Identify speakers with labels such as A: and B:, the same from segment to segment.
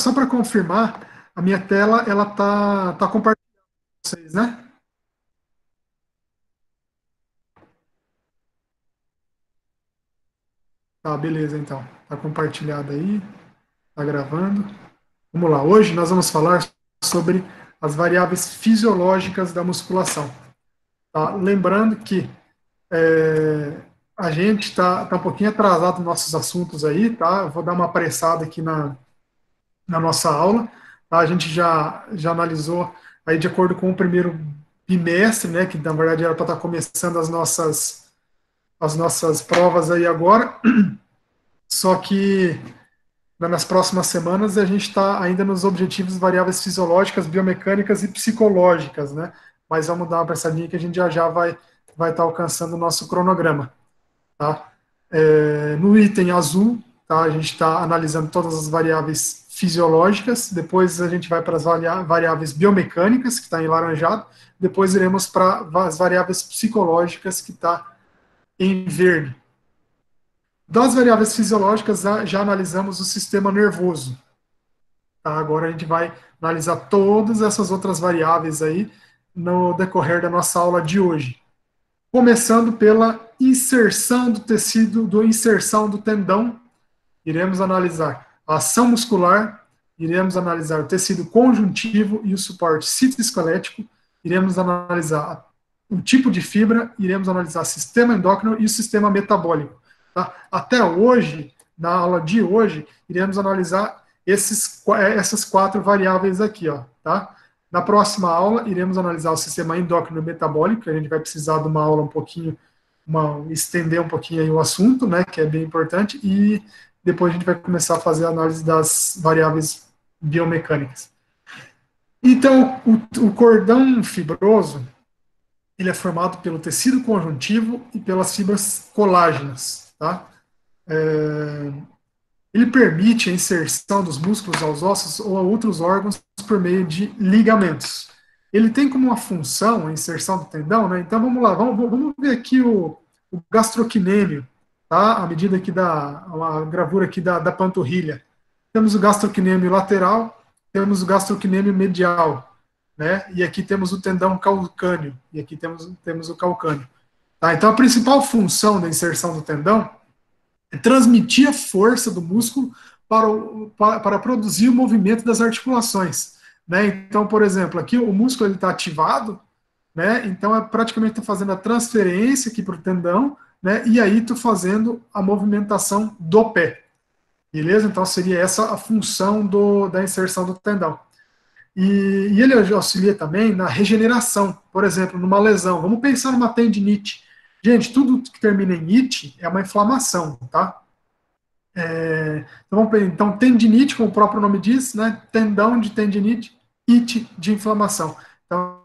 A: só para confirmar, a minha tela, ela tá compartilhando com vocês, né? Tá, beleza, então. Tá compartilhado aí, tá gravando. Vamos lá, hoje nós vamos falar sobre as variáveis fisiológicas da musculação. Tá? Lembrando que é, a gente tá um pouquinho atrasado nos nossos assuntos aí, tá? Eu vou dar uma apressada aqui na nossa aula. Tá? A gente já analisou aí de acordo com o primeiro bimestre, né? Que na verdade era para estar começando as nossas provas aí agora. Só que nas próximas semanas a gente está ainda nos objetivos variáveis fisiológicas, biomecânicas e psicológicas, né? Mas vamos dar uma passadinha que a gente já vai estar alcançando o nosso cronograma, tá? No item azul, tá? A gente está analisando todas as variáveis fisiológicas, depois a gente vai para as variáveis biomecânicas, que está em laranjado, depois iremos para as variáveis psicológicas, que está em verde. Das variáveis fisiológicas, já analisamos o sistema nervoso. Tá? Agora a gente vai analisar todas essas outras variáveis aí no decorrer da nossa aula de hoje. Começando pela inserção do tecido, inserção do tendão, iremos analisar a ação muscular, iremos analisar o tecido conjuntivo e o suporte citoesquelético, iremos analisar o tipo de fibra, iremos analisar o sistema endócrino e o sistema metabólico. Tá? Até hoje, na aula de hoje, iremos analisar essas quatro variáveis aqui, ó, tá? Na próxima aula, iremos analisar o sistema endócrino e metabólico, que a gente vai precisar de uma aula um pouquinho, estender um pouquinho aí o assunto, né, que é bem importante, e depois a gente vai começar a fazer a análise das variáveis biomecânicas. Então, o cordão fibroso, ele é formado pelo tecido conjuntivo e pelas fibras colágenas, tá? É, ele permite a inserção dos músculos aos ossos ou a outros órgãos por meio de ligamentos. Ele tem como uma função a inserção do tendão, né? Então vamos lá, vamos ver aqui o gastrocnêmio, tá? À medida que dá uma gravura aqui da panturrilha. Temos o gastrocnêmio lateral, temos o gastrocnêmio medial, né? E aqui temos o tendão calcâneo, e aqui temos o calcâneo. Tá? Então a principal função da inserção do tendão é transmitir a força do músculo para produzir o movimento das articulações. Né? Então, por exemplo, aqui o músculo está ativado, né? Então é praticamente fazendo a transferência aqui para o tendão, né? E aí estou fazendo a movimentação do pé. Beleza? Então seria essa a função da inserção do tendão. E ele auxilia também na regeneração, por exemplo, numa lesão. Vamos pensar numa tendinite. Gente, tudo que termina em ite é uma inflamação, tá? Então, tendinite, como o próprio nome diz, né? Tendão de tendinite, ite de inflamação. Então,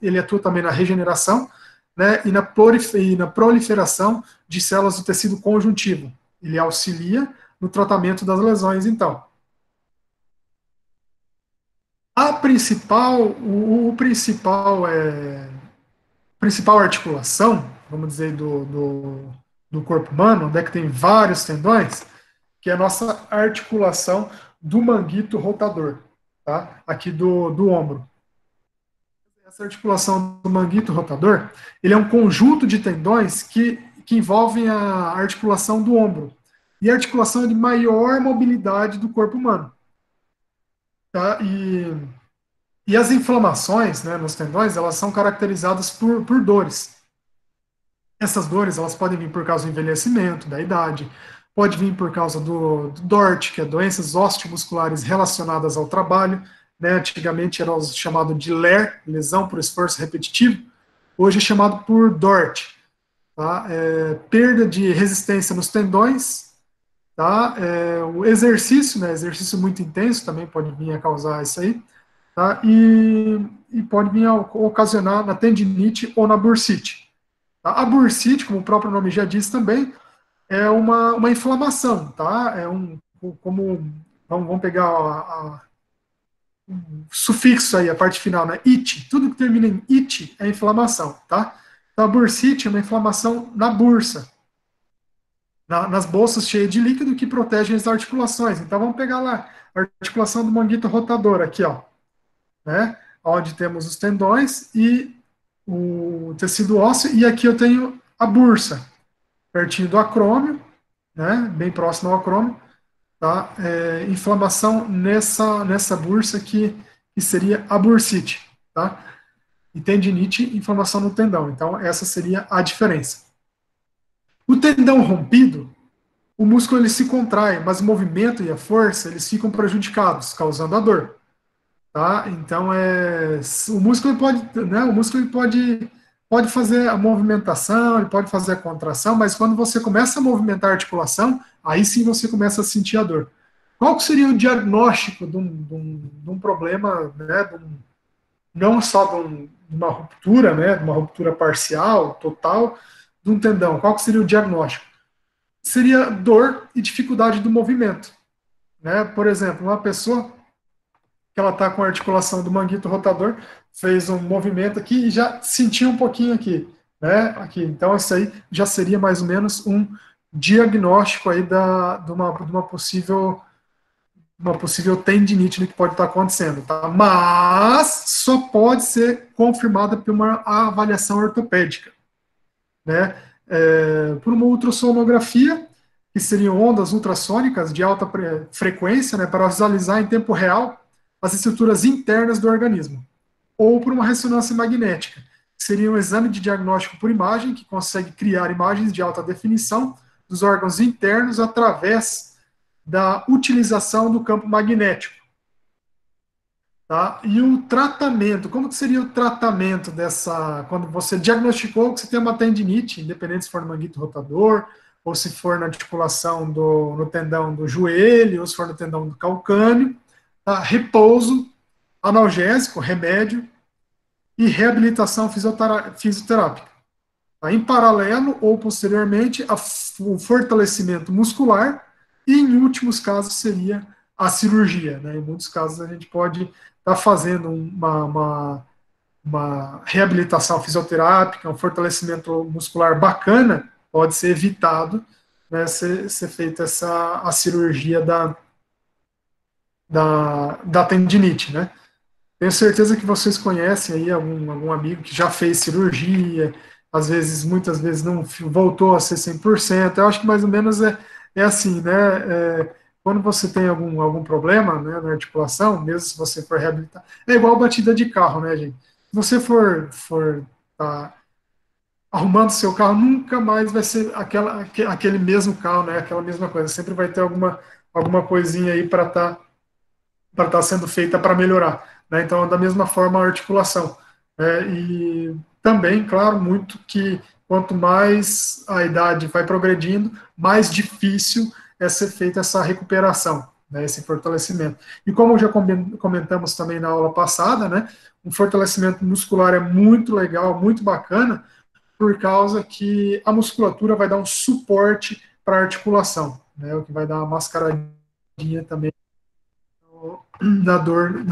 A: ele atua também na regeneração, né? E na proliferação de células do tecido conjuntivo. Ele auxilia no tratamento das lesões, então. Principal articulação, vamos dizer, do corpo humano, onde é que tem vários tendões, que é a nossa articulação do manguito rotador, tá? Aqui do ombro. Essa articulação do manguito rotador, ele é um conjunto de tendões que envolvem a articulação do ombro. E a articulação é de maior mobilidade do corpo humano. Tá? E as inflamações, né, nos tendões, elas são caracterizadas por dores. Essas dores, elas podem vir por causa do envelhecimento, da idade, pode vir por causa do DORT, que é doenças osteomusculares relacionadas ao trabalho, né, antigamente era chamado de LER, lesão por esforço repetitivo, hoje é chamado por DORT, tá? Perda de resistência nos tendões, tá? O exercício, né, exercício muito intenso também pode vir a causar isso aí, tá? E pode vir a ocasionar na tendinite ou na bursite. Tá? A bursite, como o próprio nome já diz também, é uma inflamação, tá? Vamos pegar o sufixo aí, a parte final, né? It, tudo que termina em it é inflamação, tá? Então a bursite é uma inflamação na bursa, nas bolsas cheias de líquido que protegem as articulações. Então vamos pegar lá articulação do manguito rotador, aqui, ó, né? Onde temos os tendões e o tecido ósseo, e aqui eu tenho a bursa, pertinho do acrômio, né? Bem próximo ao acrômio, tá? Inflamação nessa bursa que seria a bursite, tá? E tendinite, inflamação no tendão. Então, essa seria a diferença. O tendão rompido, o músculo ele se contrai, mas o movimento e a força eles ficam prejudicados, causando a dor. Tá? Então o músculo pode, né, o músculo ele pode fazer a movimentação, ele pode fazer a contração, mas quando você começa a movimentar a articulação, aí sim você começa a sentir a dor. Qual que seria o diagnóstico de um problema, né, não só de uma ruptura, né, de uma ruptura parcial, total, de um tendão? Qual que seria o diagnóstico? Seria dor e dificuldade do movimento, né? Por exemplo, uma pessoa que ela está com a articulação do manguito rotador, fez um movimento aqui e já sentiu um pouquinho aqui, né? Aqui. Então, isso aí já seria mais ou menos um diagnóstico aí de uma possível tendinite que pode estar acontecendo, tá? Mas só pode ser confirmada por uma avaliação ortopédica, né? Por uma ultrassonografia, que seriam ondas ultrassônicas de alta frequência, né, para visualizar em tempo real as estruturas internas do organismo, ou por uma ressonância magnética, que seria um exame de diagnóstico por imagem, que consegue criar imagens de alta definição dos órgãos internos através da utilização do campo magnético. Tá? E o tratamento, como que seria o tratamento quando você diagnosticou que você tem uma tendinite, independente se for no manguito rotador, ou se for na articulação no tendão do joelho, ou se for no tendão do calcâneo, tá? Repouso, analgésico, remédio e reabilitação fisioterápica. Tá? Em paralelo ou posteriormente, o fortalecimento muscular e, em últimos casos, seria a cirurgia. Né? Em muitos casos, a gente pode estar fazendo uma reabilitação fisioterápica, um fortalecimento muscular bacana, pode ser evitado, né, ser feita a cirurgia da tendinite, né? Tenho certeza que vocês conhecem aí algum amigo que já fez cirurgia, às vezes, muitas vezes não voltou a ser 100%. Eu acho que mais ou menos é assim, né? Quando você tem algum problema, né, na articulação, mesmo se você for reabilitar, é igual batida de carro, né, gente? Se você for tá, arrumando seu carro, nunca mais vai ser aquele mesmo carro, né? Aquela mesma coisa. Sempre vai ter alguma coisinha aí para estar sendo feita para melhorar. Né? Então, da mesma forma, a articulação. E também, claro, muito que quanto mais a idade vai progredindo, mais difícil é ser feita essa recuperação, né, esse fortalecimento. E como já comentamos também na aula passada, né, um fortalecimento muscular é muito legal, muito bacana, por causa que a musculatura vai dar um suporte para a articulação, né, o que vai dar uma mascaradinha também na dor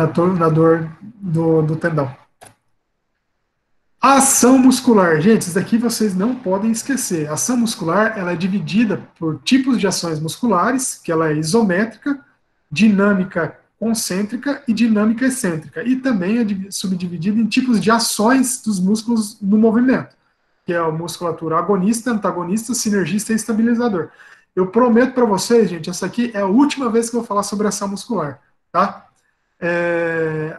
A: do tendão. A ação muscular, gente, isso daqui vocês não podem esquecer. A ação muscular ela é dividida por tipos de ações musculares, que ela é isométrica, dinâmica concêntrica e dinâmica excêntrica. E também é subdividida em tipos de ações dos músculos no movimento, que é a musculatura agonista, antagonista, sinergista e estabilizador. Eu prometo para vocês, gente, essa aqui é a última vez que eu vou falar sobre ação muscular, tá?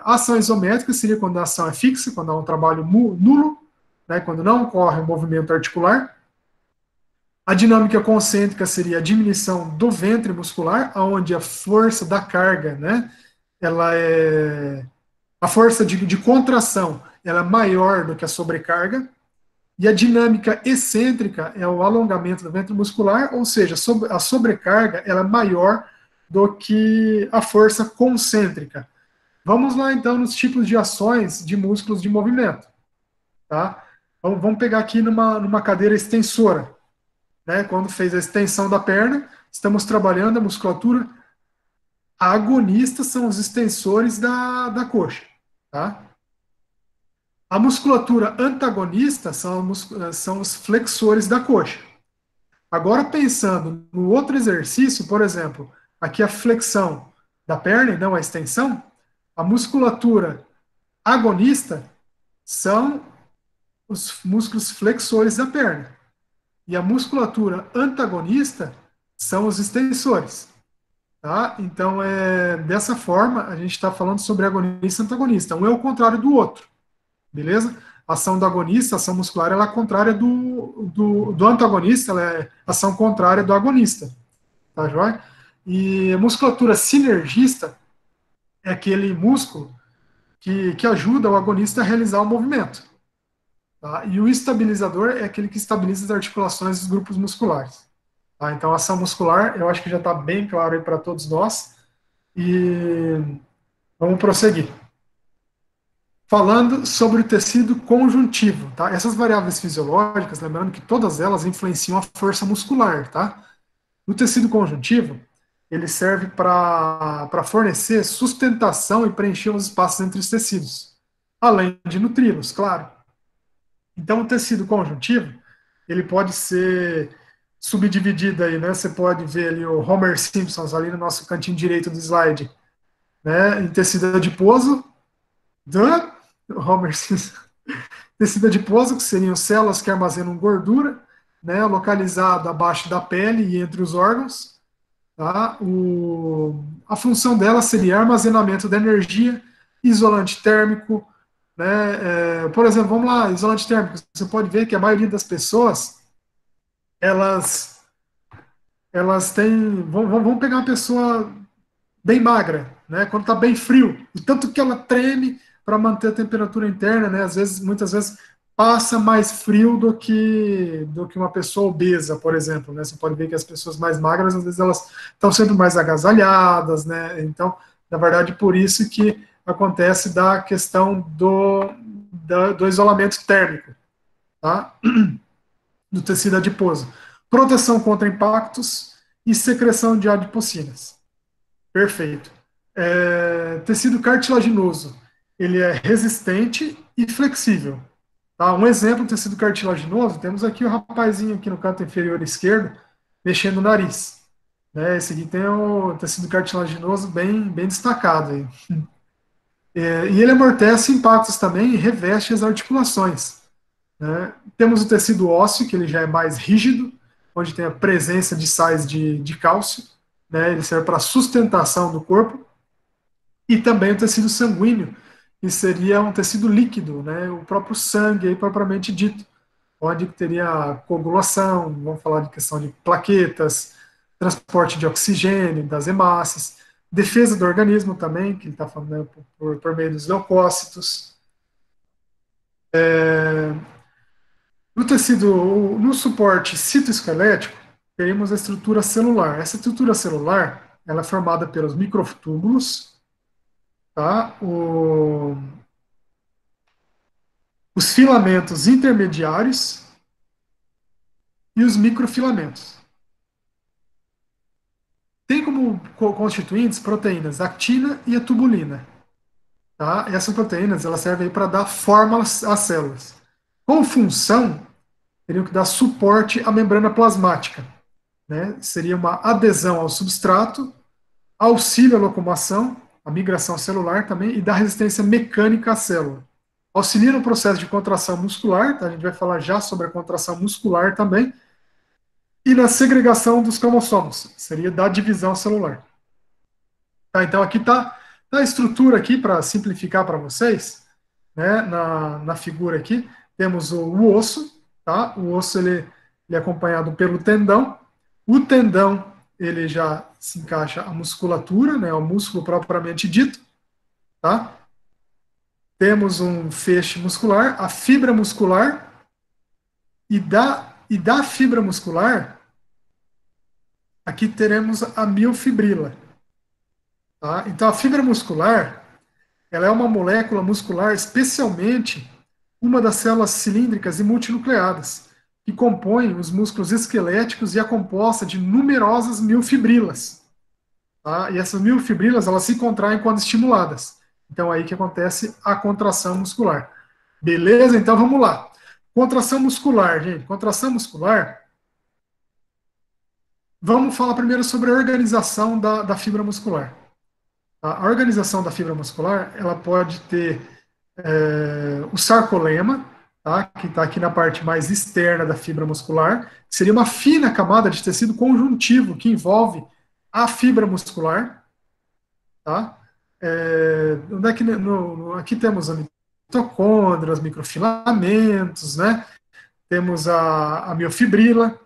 A: A ação isométrica seria quando a ação é fixa, quando há um trabalho nulo, né, quando não ocorre um movimento articular. A dinâmica concêntrica seria a diminuição do ventre muscular, onde a força da carga, né, a força de contração ela é maior do que a sobrecarga. E a dinâmica excêntrica é o alongamento do ventre muscular, ou seja, a sobrecarga ela é maior do que a força concêntrica. Vamos lá, então, nos tipos de ações de músculos de movimento. Tá? Vamos pegar aqui numa cadeira extensora. Né? Quando fez a extensão da perna, estamos trabalhando a musculatura agonista, são os extensores da coxa. Tá? A musculatura antagonista são os flexores da coxa. Agora, pensando no outro exercício, por exemplo, aqui a flexão da perna e não a extensão, a musculatura agonista são os músculos flexores da perna. E a musculatura antagonista são os extensores. Tá? Então, dessa forma, a gente está falando sobre agonista e antagonista. Um é o contrário do outro. Beleza? A ação do agonista, a ação muscular, ela é contrária do antagonista, ela é ação contrária do agonista. Tá, joia? E a musculatura sinergista é aquele músculo que ajuda o agonista a realizar o movimento. Tá? E o estabilizador é aquele que estabiliza as articulações dos grupos musculares. Tá? Então, a ação muscular, eu acho que já está bem claro aí para todos nós. E vamos prosseguir. Falando sobre o tecido conjuntivo, tá? Essas variáveis fisiológicas, lembrando que todas elas influenciam a força muscular, tá? O tecido conjuntivo, ele serve para fornecer sustentação e preencher os espaços entre os tecidos, além de nutri-los, claro. Então, o tecido conjuntivo, ele pode ser subdividido aí, né? Você pode ver ali o Homer Simpson ali no nosso cantinho direito do slide, né? Em tecido adiposo, Homer Simpson. Tecido adiposo, que seriam células que armazenam gordura, né? Localizado abaixo da pele e entre os órgãos. Tá? A função dela seria armazenamento de energia, isolante térmico, né? Por exemplo, vamos lá, isolante térmico. Você pode ver que a maioria das pessoas, elas, elas têm. Vamos pegar uma pessoa bem magra, né? Quando está bem frio, o tanto que ela treme para manter a temperatura interna, né? Às vezes, muitas vezes passa mais frio do que uma pessoa obesa, por exemplo, né? Você pode ver que as pessoas mais magras, às vezes elas estão sempre mais agasalhadas, né? Então, na verdade, por isso que acontece da questão do isolamento térmico, tá? Do tecido adiposo. Proteção contra impactos e secreção de adipocinas. Perfeito. Tecido cartilaginoso, ele é resistente e flexível. Tá? Um exemplo de tecido cartilaginoso, temos aqui o rapazinho aqui no canto inferior esquerdo, mexendo o nariz. Né? Esse aqui tem o tecido cartilaginoso bem destacado. Aí. E ele amortece impactos também e reveste as articulações. Né? Temos o tecido ósseo, que ele já é mais rígido, onde tem a presença de sais de cálcio. Né? Ele serve para sustentação do corpo. E também o tecido sanguíneo, que seria um tecido líquido, né? O próprio sangue, aí, propriamente dito, onde teria coagulação, vamos falar de questão de plaquetas, transporte de oxigênio, das hemácias, defesa do organismo também, que ele está falando, né, por meio dos leucócitos. No tecido, no suporte citoesquelético, temos a estrutura celular. Essa estrutura celular, ela é formada pelos microtúbulos, tá? Os filamentos intermediários e os microfilamentos. Tem como constituintes proteínas a actina e a tubulina. Tá? Essas proteínas elas servem para dar forma às células. Com função, teriam que dar suporte à membrana plasmática. Né? Seria uma adesão ao substrato, auxílio à locomoção, à migração celular também, e dá resistência mecânica à célula. Auxilia no processo de contração muscular, tá? A gente vai falar já sobre a contração muscular também, e na segregação dos cromossomos, seria da divisão celular. Tá, então aqui está a estrutura aqui, para simplificar para vocês, né, na figura aqui, temos o osso, tá? O osso ele é acompanhado pelo tendão, o tendão ele já se encaixa a musculatura, né, o músculo propriamente dito, tá? Temos um feixe muscular, a fibra muscular, e da fibra muscular, aqui teremos a miofibrila. Tá? Então, a fibra muscular, ela é uma molécula muscular, especialmente uma das células cilíndricas e multinucleadas, que compõem os músculos esqueléticos e é composta de numerosas miofibrilas. Tá? E essas miofibrilas, elas se contraem quando estimuladas. Então, é aí que acontece a contração muscular. Beleza? Então, vamos lá. Contração muscular, gente. Contração muscular. Vamos falar primeiro sobre a organização da fibra muscular. A organização da fibra muscular, ela pode ter o sarcolema, tá? Que está aqui na parte mais externa da fibra muscular, que seria uma fina camada de tecido conjuntivo que envolve a fibra muscular, tá? Onde é que aqui temos a mitocôndria, os microfilamentos, né? Temos a miofibrila,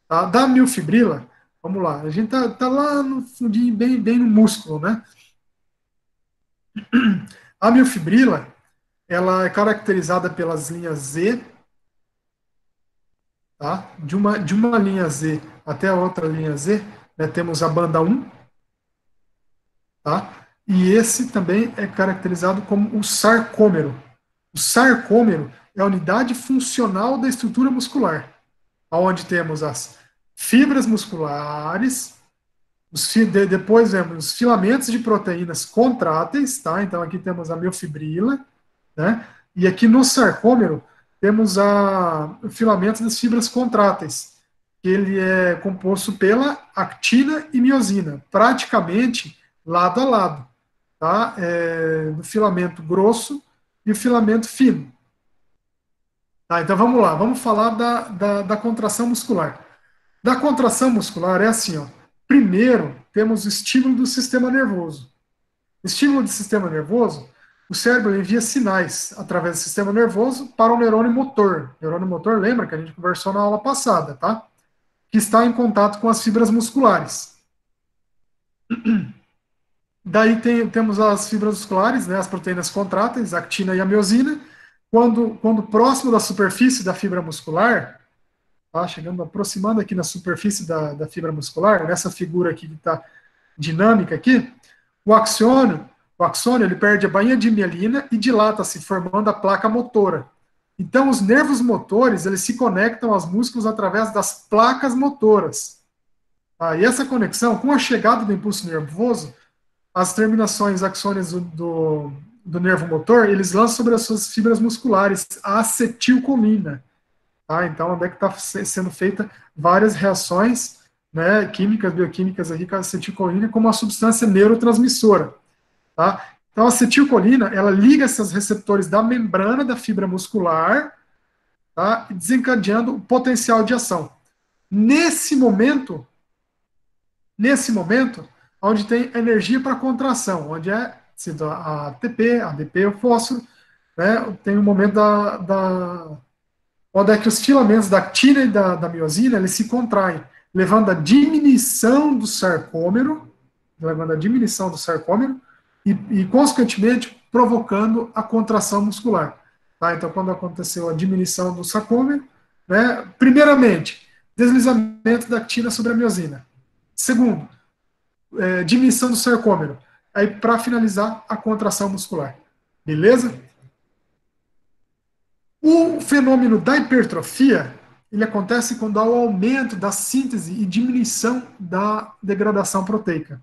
A: tá? Da miofibrila, vamos lá, a gente tá lá no fundinho, bem no músculo, né? A miofibrila, ela é caracterizada pelas linhas Z, tá? De uma linha Z até a outra linha Z, né, temos a banda 1, tá? E esse também é caracterizado como o sarcômero. O sarcômero é a unidade funcional da estrutura muscular, onde temos as fibras musculares, depois vemos os filamentos de proteínas contráteis, tá? Então aqui temos a miofibrila, né? E aqui no sarcômero temos o filamento das fibras contráteis, que ele é composto pela actina e miosina, praticamente lado a lado, tá? Do filamento grosso e o filamento fino. Tá, então vamos lá, vamos falar da contração muscular. Da contração muscular é assim, ó. Primeiro, temos o estímulo do sistema nervoso. Estímulo do sistema nervoso, o cérebro envia sinais através do sistema nervoso para o neurônio motor. O neurônio motor, lembra que a gente conversou na aula passada, tá? Que está em contato com as fibras musculares. Daí temos as fibras musculares, né, as proteínas contráteis, a actina e a miosina. Quando próximo da superfície da fibra muscular, tá, chegando, aproximando aqui na superfície da fibra muscular, nessa figura aqui que está dinâmica aqui, o axônio, ele perde a bainha de mielina e dilata-se, formando a placa motora. Então, os nervos motores, eles se conectam aos músculos através das placas motoras. Tá? E essa conexão, com a chegada do impulso nervoso, as terminações axônicas do nervo motor, eles lançam sobre as suas fibras musculares a acetilcolina. Tá? Então, onde é que está sendo feita várias reações, né, químicas, bioquímicas aqui com a acetilcolina como uma substância neurotransmissora. Tá? Então, a acetilcolina, ela liga esses receptores da membrana da fibra muscular, tá, desencadeando o potencial de ação. Nesse momento, onde tem energia para contração, onde é a ATP, ADP, o fósforo, né, tem o momento onde é que os filamentos da actina e da miosina, eles se contraem, levando à diminuição do sarcômero, e consequentemente, provocando a contração muscular. Tá? Então, quando aconteceu a diminuição do sarcômero, né, primeiramente, deslizamento da actina sobre a miosina. Segundo, diminuição do sarcômero. Aí, para finalizar, a contração muscular. Beleza? O fenômeno da hipertrofia, ele acontece quando há o aumento da síntese e diminuição da degradação proteica.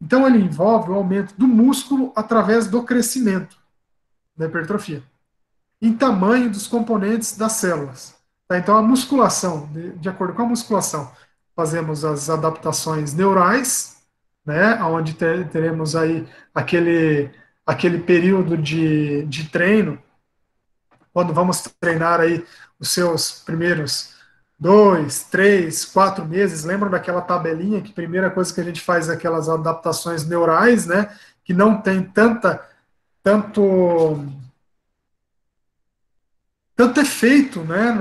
A: Então, ele envolve o aumento do músculo através do crescimento da hipertrofia, em tamanho dos componentes das células. Tá? Então, a musculação, de acordo com a musculação, fazemos as adaptações neurais, né, onde teremos aí aquele período de treino, quando vamos treinar aí os seus primeiros 2, 3, 4 meses, lembram daquela tabelinha que a primeira coisa que a gente faz é aquelas adaptações neurais, né, que não tem tanto efeito, né,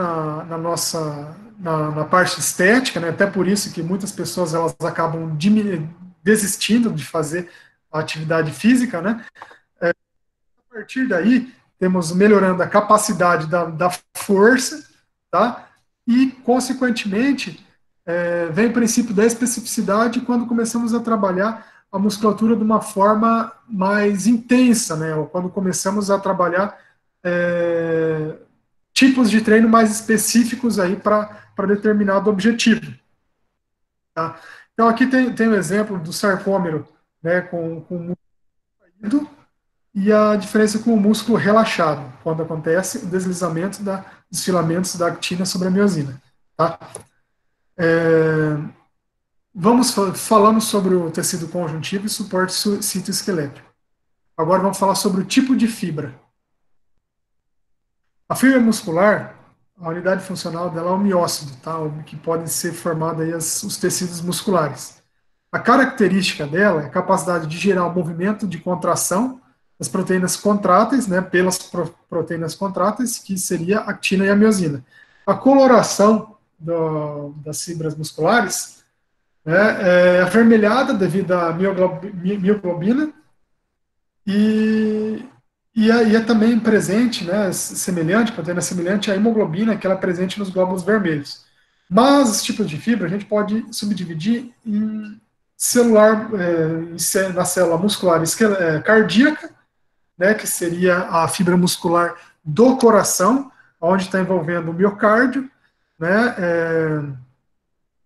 A: na parte estética, né, até por isso que muitas pessoas elas acabam desistindo de fazer a atividade física, né. A partir daí, temos melhorando a capacidade da força, tá? E, consequentemente, vem o princípio da especificidade quando começamos a trabalhar a musculatura de uma forma mais intensa, né? Ou quando começamos a trabalhar tipos de treino mais específicos aí para determinado objetivo, tá? Então, aqui tem o exemplo do sarcômero, né, com o músculo e a diferença com o músculo relaxado, quando acontece o deslizamento dos filamentos da actina sobre a miosina. Tá? falamos sobre o tecido conjuntivo e suporte citoesquelético. Agora vamos falar sobre o tipo de fibra. A fibra muscular, a unidade funcional dela é o miócito, tá? Que podem ser formados aí os tecidos musculares. A característica dela é a capacidade de gerar o movimento de contração das proteínas contráteis, né, pelas proteínas contráteis, que seria a actina e a miosina. A coloração das fibras musculares, né, é avermelhada devido à mioglobina e, é também presente, né, semelhante, proteína semelhante à hemoglobina, que ela é presente nos glóbulos vermelhos. Mas os tipos de fibra a gente pode subdividir em celular, na célula muscular cardíaca, né, que seria a fibra muscular do coração, onde está envolvendo o miocárdio, né,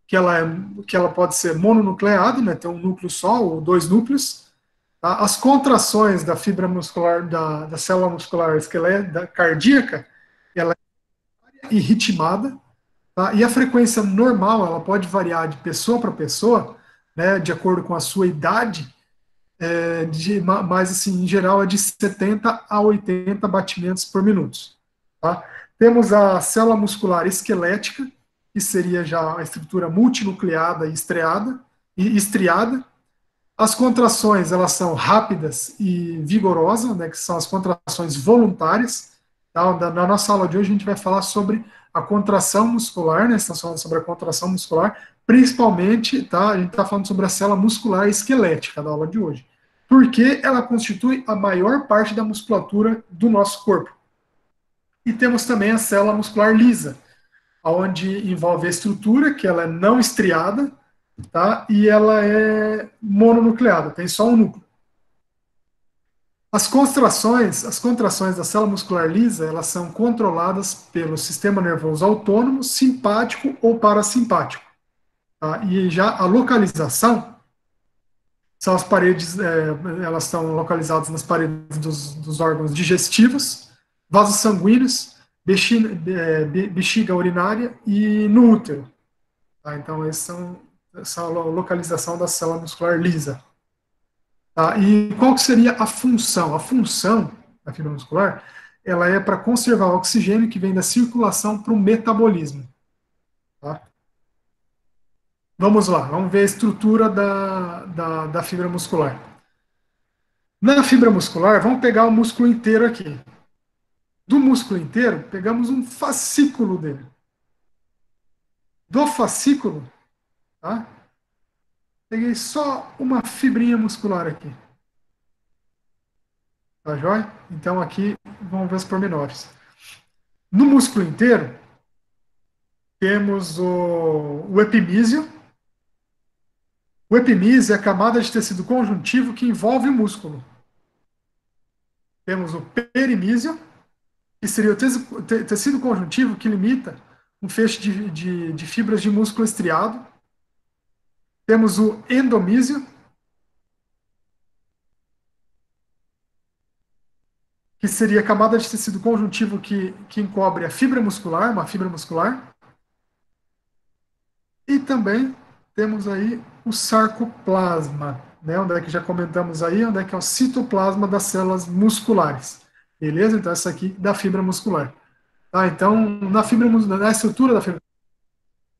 A: que ela pode ser mononucleada, né, ter um núcleo só ou dois núcleos. Tá? As contrações da fibra muscular, da célula muscular cardíaca, ela é ritmada, tá? E a frequência normal, ela pode variar de pessoa para pessoa, né, de acordo com a sua idade, mas assim, em geral é de 70 a 80 batimentos por minuto. Tá? Temos a célula muscular esquelética, que seria já a estrutura multinucleada e estriada. As contrações, elas são rápidas e vigorosas, né, que são as contrações voluntárias. Tá? Na nossa aula de hoje a gente vai falar sobre a contração muscular, né, estamos falando sobre a contração muscular, principalmente, tá, a gente está falando sobre a célula muscular esquelética da aula de hoje, porque ela constitui a maior parte da musculatura do nosso corpo. E temos também a célula muscular lisa, onde envolve a estrutura, que ela é não estriada, tá? E ela é mononucleada, tem só um núcleo. As contrações da célula muscular lisa, elas são controladas pelo sistema nervoso autônomo, simpático ou parasimpático. Tá? E já a localização são as paredes, elas estão localizadas nas paredes dos órgãos digestivos, vasos sanguíneos, bexiga urinária e no útero. Tá? Então, essa é a localização da célula muscular lisa. Tá? E qual que seria a função? A função da fibra muscular, ela é para conservar o oxigênio que vem da circulação para o metabolismo. Tá? Vamos lá, vamos ver a estrutura da fibra muscular. Na fibra muscular, vamos pegar o músculo inteiro aqui. Do músculo inteiro, pegamos um fascículo dele. Do fascículo, tá? Peguei só uma fibrinha muscular aqui. Tá joia? Então aqui vamos ver os pormenores. No músculo inteiro, temos o epimísio. O epimísio é a camada de tecido conjuntivo que envolve o músculo. Temos o perimísio, que seria o tecido conjuntivo que limita um feixe de fibras de músculo estriado. Temos o endomísio, que seria a camada de tecido conjuntivo que encobre a fibra muscular, uma fibra muscular. E também temos aí o sarcoplasma, né, onde é que já comentamos aí, onde é que é o citoplasma das células musculares. Beleza? Então, essa aqui da fibra muscular. Tá? Então, na estrutura da fibra,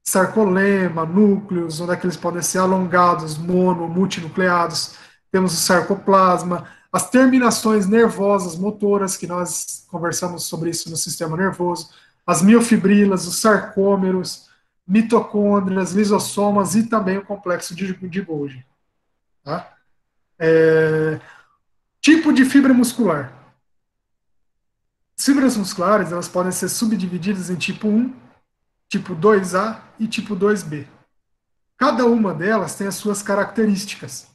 A: sarcolema, núcleos, onde é que eles podem ser alongados, multinucleados. Temos o sarcoplasma, as terminações nervosas motoras, que nós conversamos sobre isso no sistema nervoso, as miofibrilas, os sarcômeros, mitocôndrias, lisossomas e também o complexo de Golgi. Tá? Tipo de fibra muscular. As fibras musculares, elas podem ser subdivididas em tipo 1, tipo 2A e tipo 2B. Cada uma delas tem as suas características.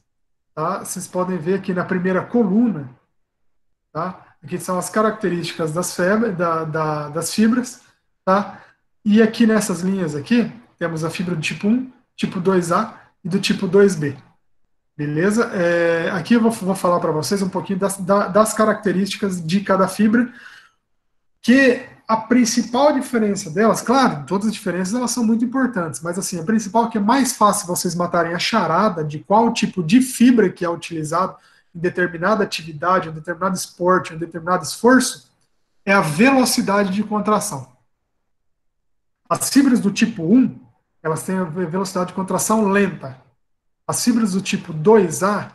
A: Tá? Vocês podem ver aqui na primeira coluna, tá? Aqui são as características das fibras. Tá? E aqui nessas linhas aqui, temos a fibra do tipo 1, tipo 2A e do tipo 2B. Beleza? Aqui eu vou falar para vocês um pouquinho das características de cada fibra, que a principal diferença delas, claro, todas as diferenças elas são muito importantes, mas assim, a principal é que é mais fácil vocês matarem a charada de qual tipo de fibra que é utilizado em determinada atividade, em determinado esporte, em determinado esforço, é a velocidade de contração. As fibras do tipo 1, elas têm a velocidade de contração lenta. As fibras do tipo 2A,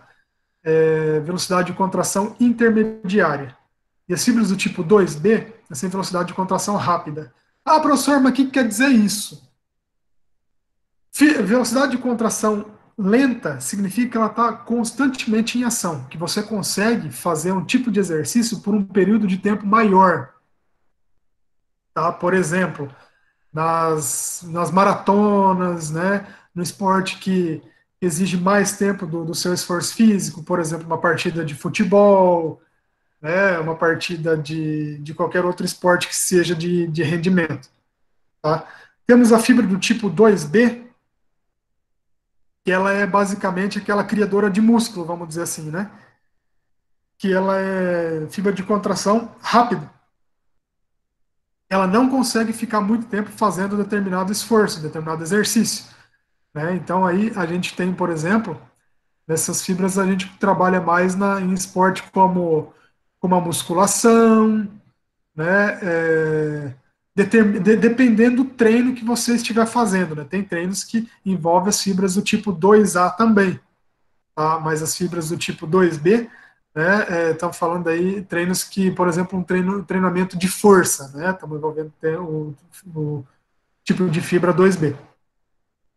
A: velocidade de contração intermediária. E as fibras do tipo 2B, têm velocidade de contração rápida. Ah, professor, mas o que quer dizer isso? Velocidade de contração lenta significa que ela está constantemente em ação, que você consegue fazer um tipo de exercício por um período de tempo maior. Tá? Por exemplo, nas maratonas, né, no esporte que exige mais tempo do seu esforço físico, por exemplo, uma partida de futebol, né, uma partida de qualquer outro esporte que seja de rendimento. Tá? Temos a fibra do tipo 2B, que ela é basicamente aquela criadora de músculo, vamos dizer assim, né? Que ela é fibra de contração rápida. Ela não consegue ficar muito tempo fazendo determinado esforço, determinado exercício. Né? Então aí a gente tem, por exemplo, nessas fibras a gente trabalha mais em esporte como a musculação, né? Dependendo do treino que você estiver fazendo. Né? Tem treinos que envolvem as fibras do tipo 2A também, tá? Mas as fibras do tipo 2B, né, estão falando aí treinos que, por exemplo, treinamento de força, né? Estamos envolvendo o tipo de fibra 2B.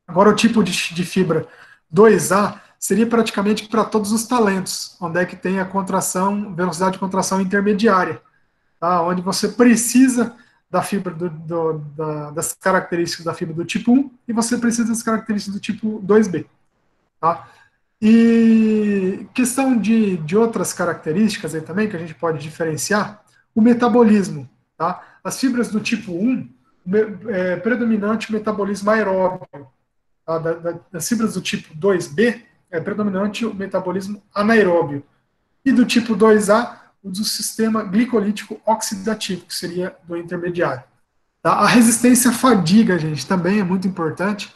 A: Agora, o tipo de fibra 2A seria praticamente para todos os talentos, onde é que tem a contração, velocidade de contração intermediária, tá? Onde você precisa da fibra das características da fibra do tipo 1 e você precisa das características do tipo 2B. Tá? E questão de outras características aí também que a gente pode diferenciar, o metabolismo. Tá? As fibras do tipo 1, predominante o metabolismo aeróbio. Tá? Das fibras do tipo 2B, é predominante o metabolismo anaeróbio. E do tipo 2A, o do sistema glicolítico oxidativo, que seria do intermediário. Tá? A resistência à fadiga, gente, também é muito importante,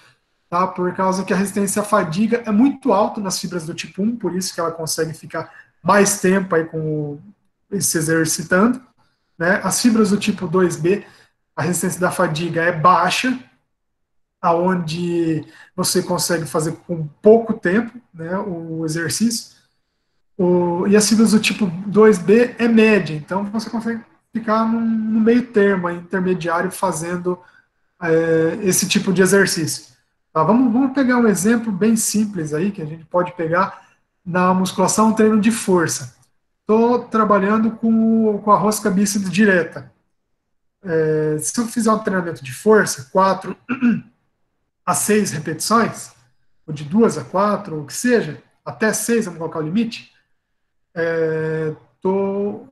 A: tá? Por causa que a resistência à fadiga é muito alta nas fibras do tipo 1, por isso que ela consegue ficar mais tempo aí se exercitando. Né? As fibras do tipo 2B, a resistência da fadiga é baixa, aonde você consegue fazer com pouco tempo, né, o exercício. E as fibras do tipo 2B é média, então você consegue ficar no meio termo, intermediário, fazendo esse tipo de exercício. Tá, vamos pegar um exemplo bem simples aí, que a gente pode pegar na musculação, um treino de força. Estou trabalhando com a rosca bíceps direta. Se eu fizer um treinamento de força, 4 a 6 repetições, ou de 2 a 4, ou o que seja, até 6, vamos colocar o limite, estou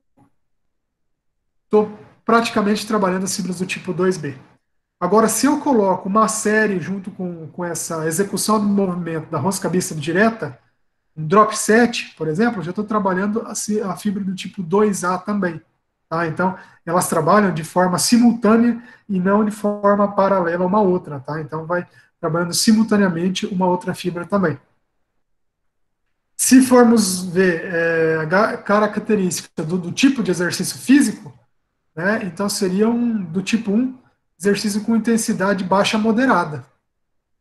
A: praticamente trabalhando as fibras do tipo 2B. Agora, se eu coloco uma série junto com essa execução do movimento da rosca bíceps direta, um drop set, por exemplo, eu já estou trabalhando a fibra do tipo 2A também. Tá? Então, elas trabalham de forma simultânea e não de forma paralela uma outra. Tá? Então, vai trabalhando simultaneamente uma outra fibra também. Se formos ver a característica do tipo de exercício físico, né, então seria do tipo 1, exercício com intensidade baixa a moderada.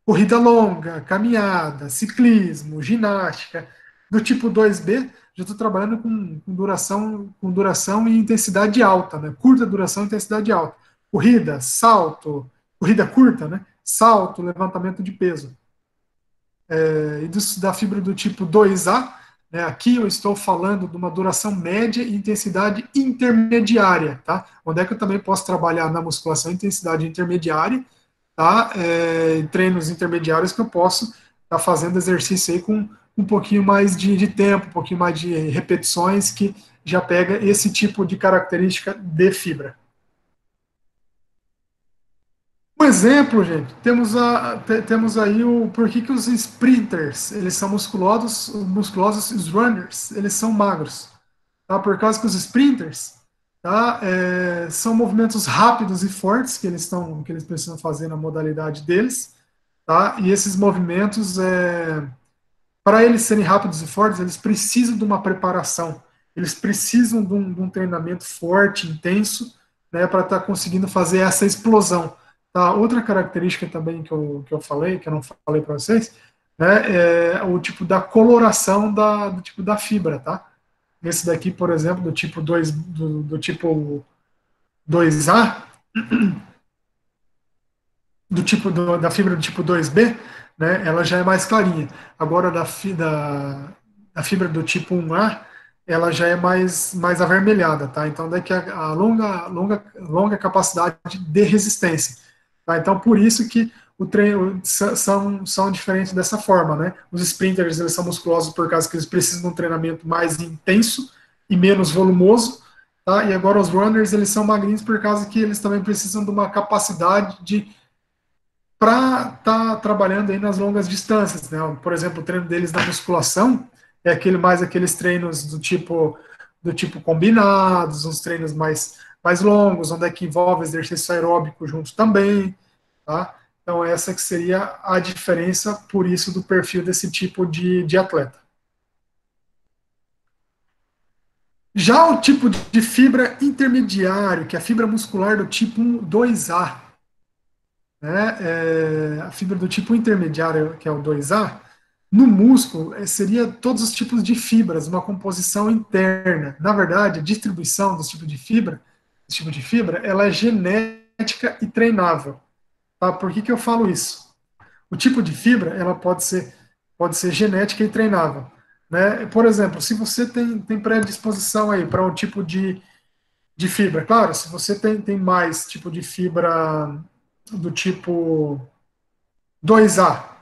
A: Corrida longa, caminhada, ciclismo, ginástica. Do tipo 2B, já estou trabalhando com duração e intensidade alta, né? Curta duração e intensidade alta. Corrida, salto, corrida curta, né? Salto, levantamento de peso. Da fibra do tipo 2A, né, aqui eu estou falando de uma duração média e intensidade intermediária, tá? Onde é que eu também posso trabalhar na musculação intensidade intermediária, tá? Treinos intermediários que eu posso estar fazendo exercício aí com um pouquinho mais de tempo, um pouquinho mais de repetições, que já pega esse tipo de característica de fibra. Um exemplo, gente, temos aí o por que os sprinters, eles são musculosos, os runners, eles são magros. Tá? Por causa que os sprinters, tá? São movimentos rápidos e fortes que eles precisam fazer na modalidade deles, tá? E esses movimentos, para eles serem rápidos e fortes, eles precisam de uma preparação, eles precisam de um treinamento forte, intenso, né, para estar conseguindo fazer essa explosão. Tá? Outra característica também que eu falei, que eu não falei para vocês, né, é o tipo da coloração do tipo da fibra, tá? Esse daqui, por exemplo, do tipo 2 do tipo 2A, da fibra do tipo 2B, né, ela já é mais clarinha. Agora, da fibra do tipo 1A, ela já é mais avermelhada, tá? Então, daqui a longa capacidade de resistência. Tá? Então, por isso que o treino são diferentes dessa forma, né? Os sprinters, eles são musculosos por causa que eles precisam de um treinamento mais intenso e menos volumoso, tá? E agora os runners, eles são magrinhos por causa que eles também precisam de uma capacidade de para estar trabalhando aí nas longas distâncias, né? Por exemplo, o treino deles na musculação é aqueles treinos do tipo combinados, uns treinos mais longos, onde é que envolve exercício aeróbico junto também, tá? Então essa que seria a diferença, por isso, do perfil desse tipo de atleta. Já o tipo de fibra intermediário, que é a fibra muscular do tipo 2A, né? A fibra do tipo intermediário, que é o 2A, no músculo seria todos os tipos de fibras, uma composição interna. Na verdade, a distribuição desse tipo de fibra, ela é genética e treinável. Tá? Por que eu falo isso? O tipo de fibra, ela pode ser genética e treinável. Né? Por exemplo, se você tem predisposição aí para um tipo de fibra, claro, se você tem mais tipo de fibra do tipo 2A,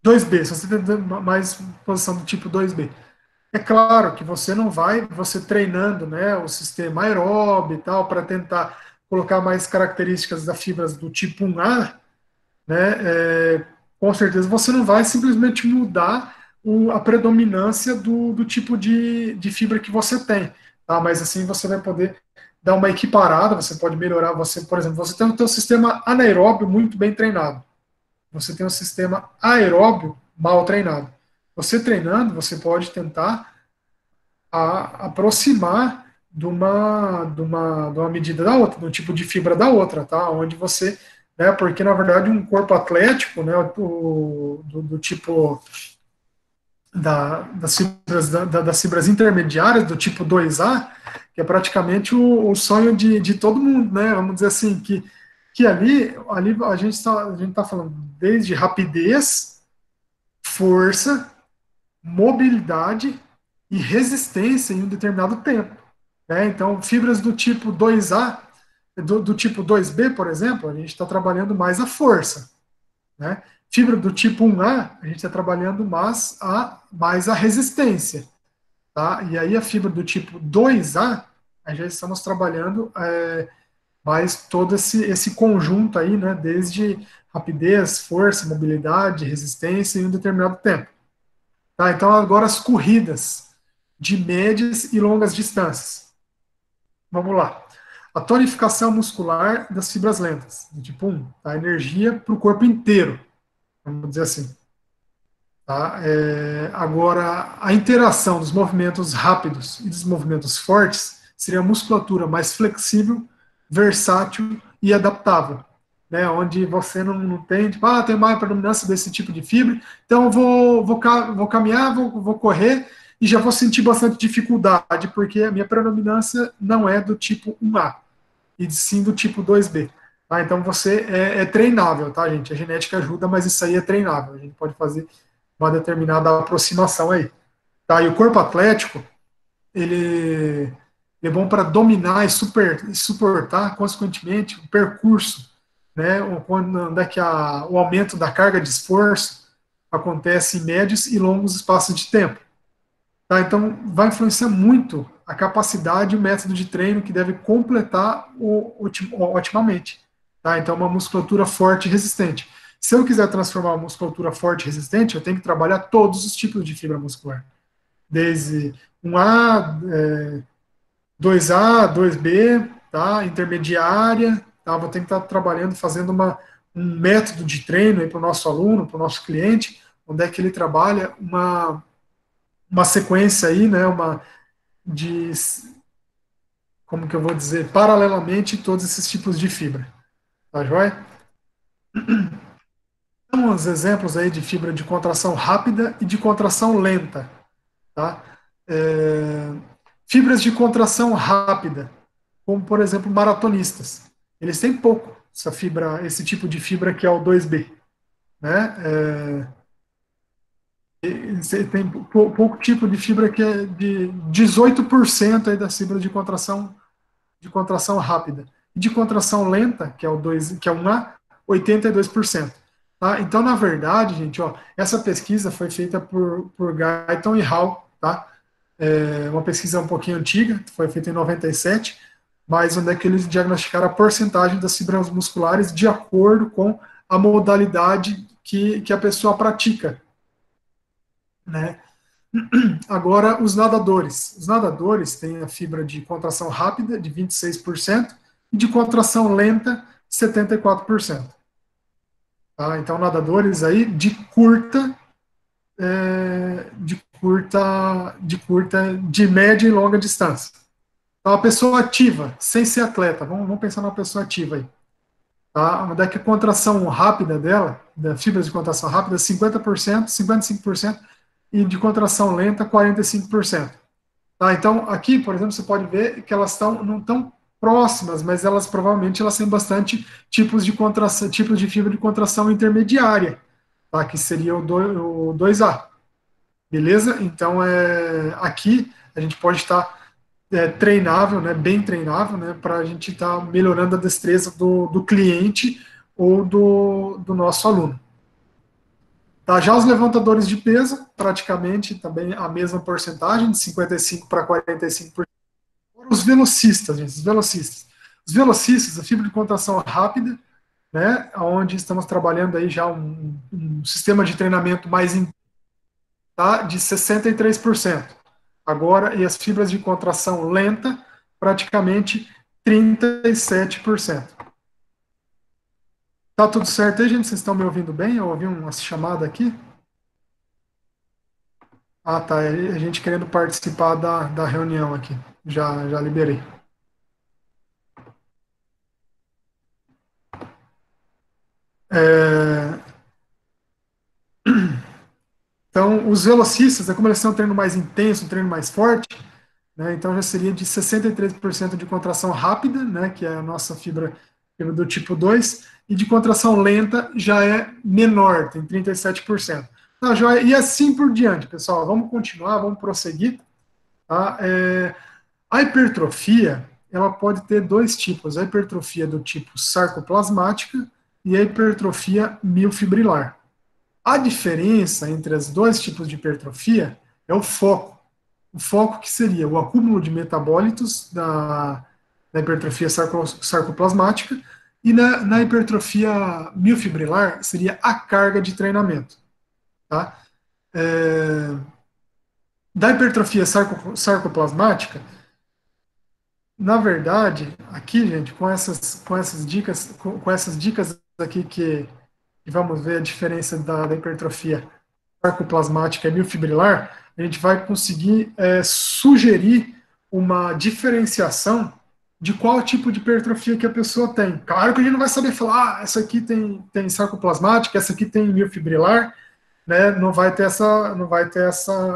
A: 2B, se você tem mais posição do tipo 2B. É claro que você não vai, você treinando, né, o sistema aeróbio e tal, para tentar colocar mais características das fibras do tipo 1A, né, com certeza você não vai simplesmente mudar a predominância do tipo de fibra que você tem, tá? Mas assim você vai poder dar uma equiparada, você pode melhorar, você, por exemplo, você tem o seu sistema anaeróbio muito bem treinado. Você tem um sistema aeróbio mal treinado. Você treinando, você pode tentar aproximar de uma medida da outra, do tipo de fibra da outra, tá? Onde você, né, porque na verdade um corpo atlético, né, do tipo das fibras intermediárias, do tipo 2A, que é praticamente o sonho de todo mundo, né? Vamos dizer assim, que ali a gente tá falando desde rapidez, força, mobilidade e resistência em um determinado tempo. Né? Então, fibras do tipo 2A, do tipo 2B, por exemplo, a gente está trabalhando mais a força. Né? Fibra do tipo 1A, a gente está trabalhando mais a resistência. Tá? E aí a fibra do tipo 2A, a já estamos trabalhando mais todo esse conjunto aí, né? Desde rapidez, força, mobilidade, resistência em um determinado tempo. Tá? Então, agora as corridas de médias e longas distâncias. Vamos lá. A tonificação muscular das fibras lentas, do tipo 1, tá? Energia para o corpo inteiro, vamos dizer assim. Tá? Agora, a interação dos movimentos rápidos e dos movimentos fortes seria a musculatura mais flexível, versátil e adaptável. Né, onde você não tem, tipo, tem mais predominância desse tipo de fibra, então eu vou caminhar, vou correr e já vou sentir bastante dificuldade, porque a minha predominância não é do tipo 1A, e sim do tipo 2B. Tá? Então você é treinável, tá, gente? A genética ajuda, mas isso aí é treinável. A gente pode fazer uma determinada aproximação aí. Tá? E o corpo atlético, ele é bom para dominar e suportar, consequentemente, o percurso, né? Quando é que o aumento da carga de esforço acontece em médios e longos espaços de tempo. Tá? Então, vai influenciar muito a capacidade e o método de treino que deve completar otimamente. Tá? Então, uma musculatura forte e resistente. Se eu quiser transformar uma musculatura forte e resistente, eu tenho que trabalhar todos os tipos de fibra muscular. Desde um A, 2A, 2B, tá? Intermediária, tá? Vou ter que estar trabalhando, fazendo um método de treino para o nosso aluno, para o nosso cliente, onde é que ele trabalha uma sequência aí, né? De, como que eu vou dizer, paralelamente todos esses tipos de fibra, tá joia? Então, uns exemplos aí de fibra de contração rápida e de contração lenta, tá? É, fibras de contração rápida, como por exemplo maratonistas. Eles têm pouco essa fibra, esse tipo de fibra que é o 2B, né? Você tem pouco tipo de fibra que é de 18% aí da fibra de contração rápida. E de contração lenta, que é o 2, que é 1A, 82%. Tá? Então, na verdade, gente, ó, essa pesquisa foi feita por Guyton e Hall, tá? É uma pesquisa um pouquinho antiga, foi feita em 97, mas onde é que eles diagnosticaram a porcentagem das fibras musculares de acordo com a modalidade que a pessoa pratica, né? Agora, os nadadores. Os nadadores têm a fibra de contração rápida de 26% e de contração lenta 74%. Tá? Então, nadadores aí de média e longa distância. Então, a pessoa ativa, sem ser atleta, vamos pensar numa pessoa ativa aí. Tá? Onde é que a contração rápida dela, da fibra de contração rápida, 50%, 55%, e de contração lenta, 45%. Tá? Então, aqui, por exemplo, você pode ver que elas não estão próximas, mas elas provavelmente elas têm bastante tipos de contração, tipos de fibra de contração intermediária, tá? Que seria o 2A. Beleza? Então, aqui a gente pode estar treinável, né, bem treinável, né, para a gente estar melhorando a destreza do cliente ou do nosso aluno. Tá, já os levantadores de peso, praticamente também a mesma porcentagem, de 55% para 45%. Os velocistas, gente, os velocistas. Os velocistas, a fibra de contração rápida, né, onde estamos trabalhando aí já um sistema de treinamento mais tá, de 63%. Agora, e as fibras de contração lenta, praticamente 37%. Tá tudo certo aí, gente? Vocês estão me ouvindo bem? Eu ouvi uma chamada aqui. Ah, tá. A gente querendo participar da reunião aqui. Já liberei. É, então, os velocistas, como eles são um treino mais intenso, um treino mais forte, né, então já seria de 63% de contração rápida, né, que é a nossa fibra do tipo 2, e de contração lenta já é menor, tem 37%. Tá, joia? E assim por diante, pessoal. Vamos continuar, vamos prosseguir. Tá? A hipertrofia, ela pode ter dois tipos, a hipertrofia do tipo sarcoplasmática e a hipertrofia miofibrilar. A diferença entre os dois tipos de hipertrofia é o foco. O foco que seria o acúmulo de metabólitos da hipertrofia sarcoplasmática e na hipertrofia miofibrilar seria a carga de treinamento. Tá? É, da hipertrofia sarcoplasmática, na verdade, aqui, gente, com essas dicas aqui que vamos ver a diferença da hipertrofia sarcoplasmática e miofibrilar, a gente vai conseguir sugerir uma diferenciação de qual tipo de hipertrofia que a pessoa tem. Claro que a gente não vai saber falar, essa aqui tem sarcoplasmática, essa aqui tem miofibrilar, né? Não vai ter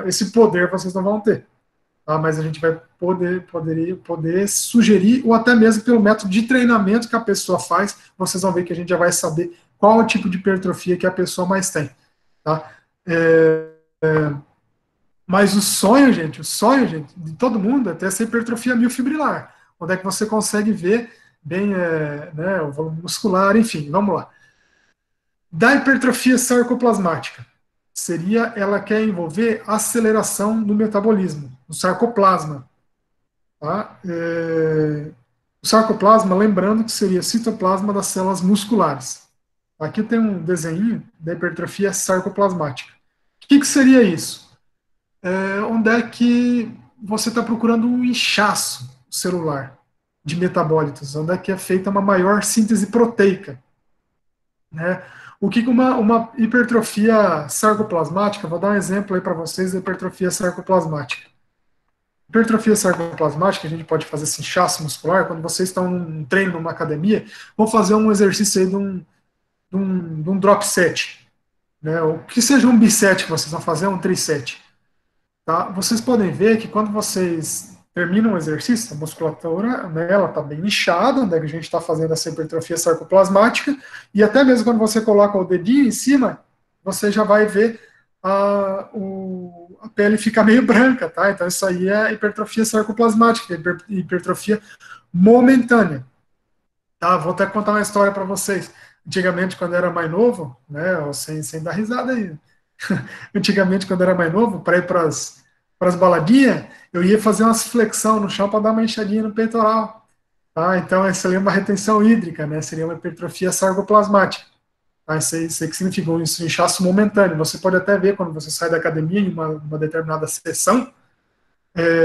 A: esse poder, vocês não vão ter. Tá? Mas a gente vai poder sugerir, ou até mesmo pelo método de treinamento que a pessoa faz, vocês vão ver que a gente já vai saber qual é o tipo de hipertrofia que a pessoa mais tem. Tá? É, mas o sonho, gente, de todo mundo é ter essa hipertrofia miofibrilar, onde é que você consegue ver bem né, o volume muscular, enfim, vamos lá. Da hipertrofia sarcoplasmática, seria ela quer envolver aceleração do metabolismo, do sarcoplasma. Tá? O sarcoplasma, lembrando que seria citoplasma das células musculares. Aqui tem um desenho da hipertrofia sarcoplasmática. O que seria isso? Onde é que você está procurando um inchaço. celular de metabólitos, onde é que é feita uma maior síntese proteica, né? O que uma hipertrofia sarcoplasmática, vou dar um exemplo aí para vocês da hipertrofia sarcoplasmática. Hipertrofia sarcoplasmática, a gente pode fazer esse inchaço muscular, quando vocês estão num treino, numa academia, vão fazer um exercício aí de um drop set, né? Ou que seja um biset que vocês vão fazer, um triset. Tá? Vocês podem ver que quando vocês terminam o exercício, a musculatura, né, ela está bem inchada, né, que a gente está fazendo essa hipertrofia sarcoplasmática, e até mesmo quando você coloca o dedinho em cima, você já vai ver a pele ficar meio branca, tá? Então isso aí é hipertrofia sarcoplasmática, hipertrofia momentânea. Tá? Vou até contar uma história para vocês. Antigamente, quando eu era mais novo, né, sem dar risada aí, antigamente, quando eu era mais novo, para ir para as baladinhas, eu ia fazer umas flexão no chão para dar uma enxadinha no peitoral. Tá? Então, isso seria uma retenção hídrica, né? Seria uma hipertrofia sarcoplasmática. Tá? Isso aí que significa um inchaço momentâneo. Você pode até ver quando você sai da academia em uma determinada sessão,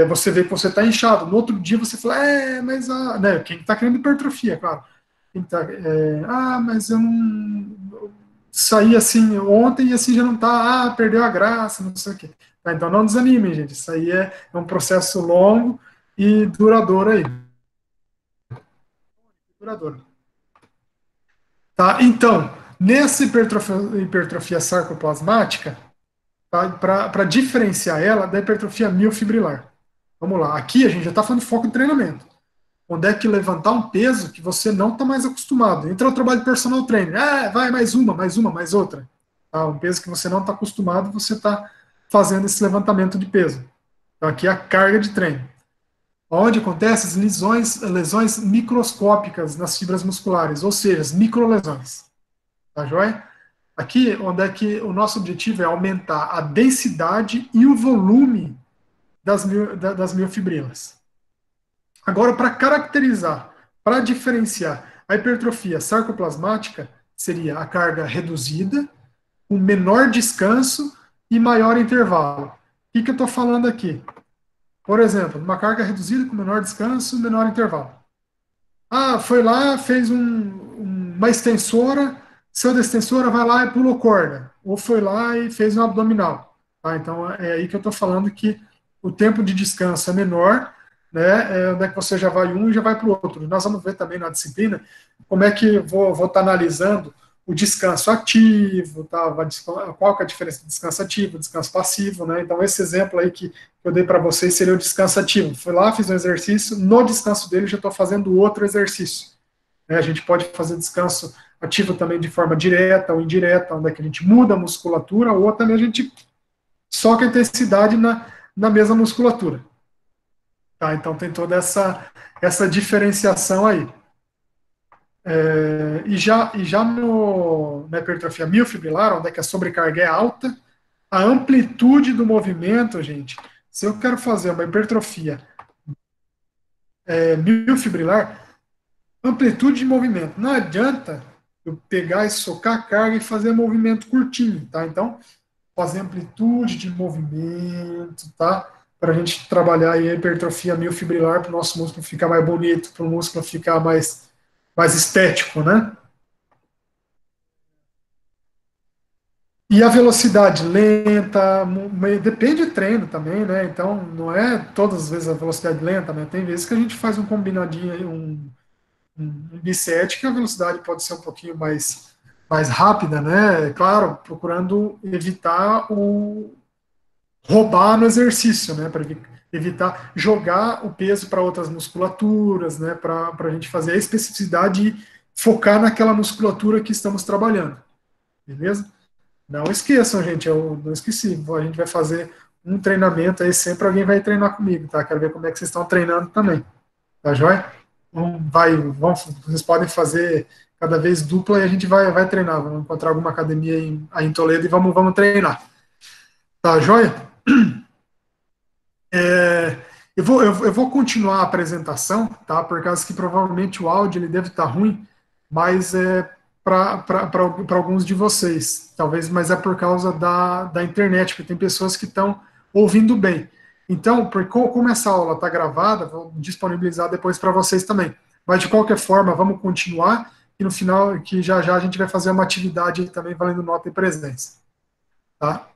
A: você vê que você está inchado. No outro dia você fala, mas né, quem está querendo hipertrofia, claro. Mas eu não saí assim ontem e assim já não tá, perdeu a graça, não sei o quê. Tá, então não desanimem, gente. Isso aí é um processo longo e duradouro aí. Duradouro. Tá? Então, nessa hipertrofia sarcoplasmática, tá? Para diferenciar ela da hipertrofia miofibrilar. Vamos lá, aqui a gente já está falando de foco em treinamento. Onde é que levantar um peso que você não está mais acostumado. Entra o trabalho de personal trainer. Vai mais uma, mais outra. Tá? Um peso que você não está acostumado, você está fazendo esse levantamento de peso. Então, aqui é a carga de treino. Onde acontecem as lesões microscópicas nas fibras musculares, ou seja, as microlesões. Tá joia? Aqui, onde é que o nosso objetivo é aumentar a densidade e o volume das miofibrilas. Agora, para caracterizar, para diferenciar a hipertrofia sarcoplasmática, seria a carga reduzida, um menor descanso e maior intervalo. O que eu estou falando aqui? Por exemplo, uma carga reduzida com menor descanso e menor intervalo. Foi lá, fez uma extensora, saiu da extensora, vai lá e pulou corda. Ou foi lá e fez um abdominal. Tá? Então, é aí que eu estou falando que o tempo de descanso é menor, né? Onde é que você já vai um e já vai para o outro. Nós vamos ver também na disciplina como é que vou estar analisando o descanso ativo, tá? Qual que é a diferença do descanso ativo, descanso passivo, né? Então, esse exemplo aí que eu dei para vocês seria o descanso ativo. Fui lá, fiz um exercício, no descanso dele já estou fazendo outro exercício. Né? A gente pode fazer descanso ativo também de forma direta ou indireta, onde é que a gente muda a musculatura, ou também a gente soca a intensidade na mesma musculatura. Tá? Então tem toda essa diferenciação aí. E já na hipertrofia miofibrilar, onde é que a sobrecarga é alta, a amplitude do movimento, gente, se eu quero fazer uma hipertrofia miofibrilar, amplitude de movimento, não adianta eu pegar e socar a carga e fazer movimento curtinho, tá? Então, fazer amplitude de movimento, tá? Para a gente trabalhar aí a hipertrofia miofibrilar para o nosso músculo ficar mais bonito, para o músculo ficar mais estético, né? E a velocidade lenta, depende do treino também, né? Então, não é todas as vezes a velocidade lenta, né? Tem vezes que a gente faz um combinadinho aí, um bisete, que a velocidade pode ser um pouquinho mais rápida, né? Claro, procurando evitar o roubar no exercício, né? Para evitar jogar o peso para outras musculaturas, né? Para a gente fazer a especificidade e focar naquela musculatura que estamos trabalhando, beleza? Não esqueçam, gente, eu não esqueci. A gente vai fazer um treinamento aí, sempre alguém vai treinar comigo, tá? Quero ver como é que vocês estão treinando também, tá joia? Vocês podem fazer cada vez dupla e a gente vai treinar. Vamos encontrar alguma academia aí em Toledo e vamos treinar. Tá joia? Eu vou continuar a apresentação, tá? Por causa que provavelmente o áudio ele deve estar ruim, mas para alguns de vocês, talvez, mas é por causa da internet, porque tem pessoas que estão ouvindo bem. Então, como essa aula está gravada, vou disponibilizar depois para vocês também. Mas, de qualquer forma, vamos continuar, e no final, que já já a gente vai fazer uma atividade também valendo nota e presença. Tá?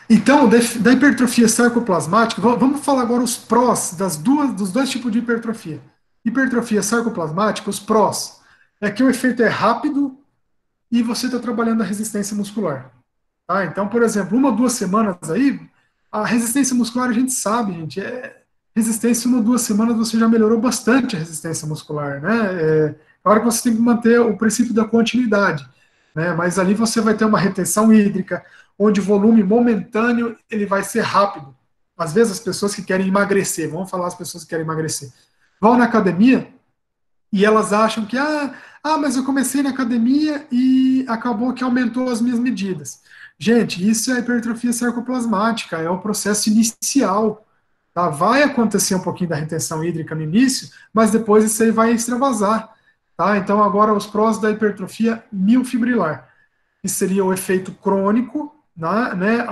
A: Então, da hipertrofia sarcoplasmática, vamos falar agora os prós dos dois tipos de hipertrofia. Hipertrofia sarcoplasmática, os prós, é que o efeito é rápido e você está trabalhando a resistência muscular. Tá? Então, por exemplo, 1 ou 2 semanas aí, a resistência muscular a gente sabe, gente, resistência 1 ou 2 semanas você já melhorou bastante a resistência muscular, né? Claro que você tem que manter o princípio da continuidade, né? Mas ali você vai ter uma retenção hídrica, onde o volume momentâneo ele vai ser rápido. Às vezes as pessoas que querem emagrecer, vamos falar as pessoas que querem emagrecer, vão na academia e elas acham que, mas eu comecei na academia e acabou que aumentou as minhas medidas. Gente, isso é hipertrofia sarcoplasmática, é o processo inicial. Tá? Vai acontecer um pouquinho da retenção hídrica no início, mas depois isso aí vai extravasar. Tá? Então, agora os prós da hipertrofia miofibrilar, que seria o efeito crônico, né,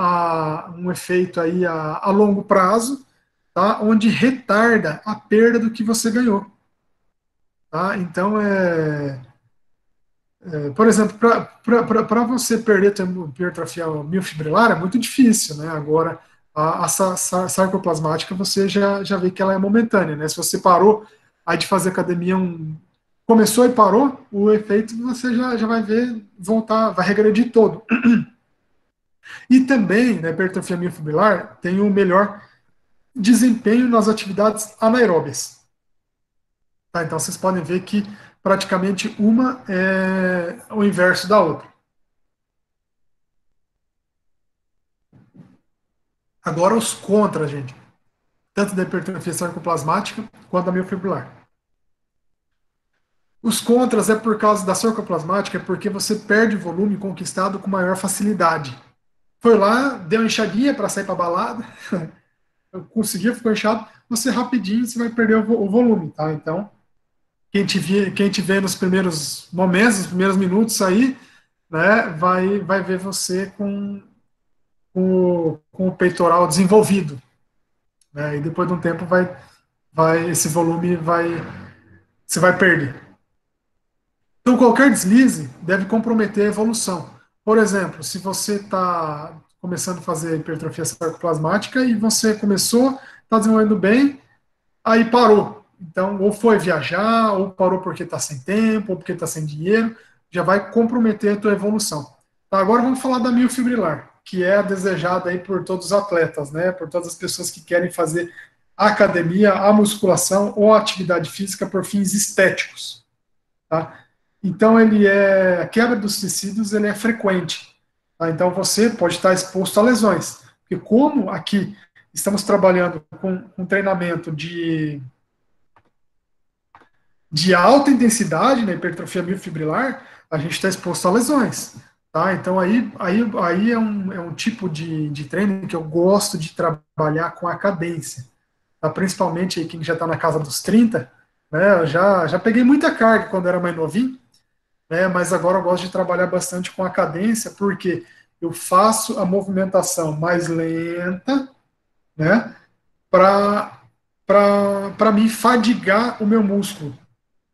A: um efeito aí a longo prazo, tá? Onde retarda a perda do que você ganhou. Tá? Então, por exemplo, para você perder a hipertrofia miofibrilar é muito difícil, né? Agora, sarcoplasmática você já vê que ela é momentânea, né? Se você parou aí de fazer academia, começou e parou, o efeito você já vai ver voltar, vai regredir todo. E também, na hipertrofia miofibrilar, tem o melhor desempenho nas atividades anaeróbias. Tá? Então, vocês podem ver que praticamente uma é o inverso da outra. Agora os contras, gente, tanto da hipertrofia sarcoplasmática quanto da miofibrilar. Os contras é por causa da sarcoplasmática, é porque você perde volume conquistado com maior facilidade. Foi lá, deu uma enxadinha para sair para balada, conseguiu, ficou inchado, você rapidinho você vai perder o volume, tá? Então, quem te vê nos primeiros momentos, nos primeiros minutos aí, né, vai ver você com o peitoral desenvolvido, né? E depois de um tempo esse volume você vai perder. Então, qualquer deslize deve comprometer a evolução. Por exemplo, se você está começando a fazer hipertrofia sarcoplasmática e você começou, está desenvolvendo bem, aí parou. Então, ou foi viajar, ou parou porque está sem tempo, ou porque está sem dinheiro, já vai comprometer a tua evolução. Tá, agora vamos falar da miofibrilar, que é a desejada aí por todos os atletas, né? Por todas as pessoas que querem fazer academia, a musculação ou a atividade física por fins estéticos, tá? Então, a quebra dos tecidos ele é frequente. Tá? Então, você pode estar exposto a lesões. Porque como aqui estamos trabalhando com treinamento de alta intensidade, na hipertrofia miofibrilar, a gente está exposto a lesões. Tá? Então, aí é um tipo de treino que eu gosto de trabalhar com a cadência. Tá? Principalmente aí quem já está na casa dos 30, né? Eu já peguei muita carga quando era mais novinho, né? Mas agora eu gosto de trabalhar bastante com a cadência, porque eu faço a movimentação mais lenta, né? Para me fadigar o meu músculo.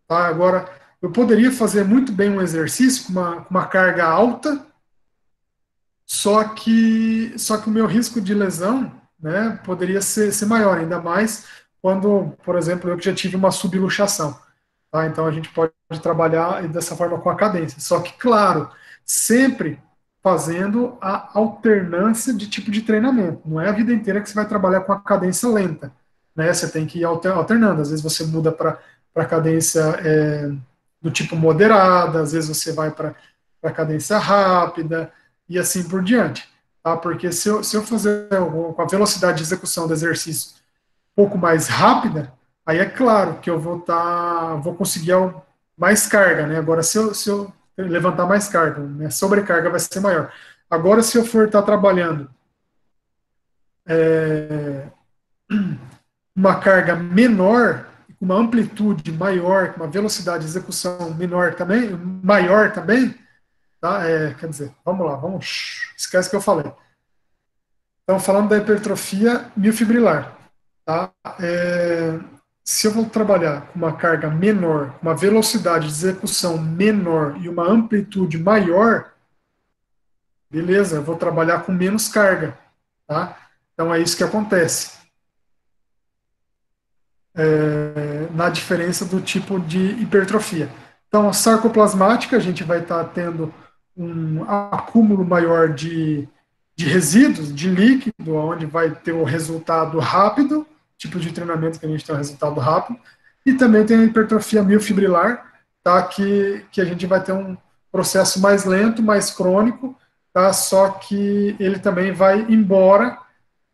A: Tá? Agora, eu poderia fazer muito bem um exercício com uma carga alta, só que o meu risco de lesão, né, poderia ser maior, ainda mais quando, por exemplo, eu que já tive uma subluxação. Tá? Então, a gente pode trabalhar dessa forma com a cadência. Só que, claro, sempre fazendo a alternância de tipo de treinamento. Não é a vida inteira que você vai trabalhar com a cadência lenta. Né? Você tem que ir alternando. Às vezes você muda para cadência do tipo moderada, às vezes você vai para cadência rápida e assim por diante. Tá? Porque se eu fazer com a velocidade de execução do exercício um pouco mais rápida, aí é claro que eu vou conseguir mais carga, né? Agora, se eu levantar mais carga, minha sobrecarga vai ser maior. Agora, se eu for estar trabalhando uma carga menor, com uma amplitude maior, com uma velocidade de execução menor também, maior também, tá? Quer dizer, vamos lá, vamos, esquece que eu falei. Então, falando da hipertrofia miofibrilar, tá? Se eu vou trabalhar com uma carga menor, uma velocidade de execução menor e uma amplitude maior, beleza, eu vou trabalhar com menos carga, tá? Então é isso que acontece, na diferença do tipo de hipertrofia. Então, a sarcoplasmática, a gente vai estar tendo um acúmulo maior de resíduos, de líquido, onde vai ter o resultado rápido, tipo de treinamento que a gente tem o resultado rápido, e também tem a hipertrofia miofibrilar, tá? Que a gente vai ter um processo mais lento, mais crônico, tá? Só que ele também vai embora,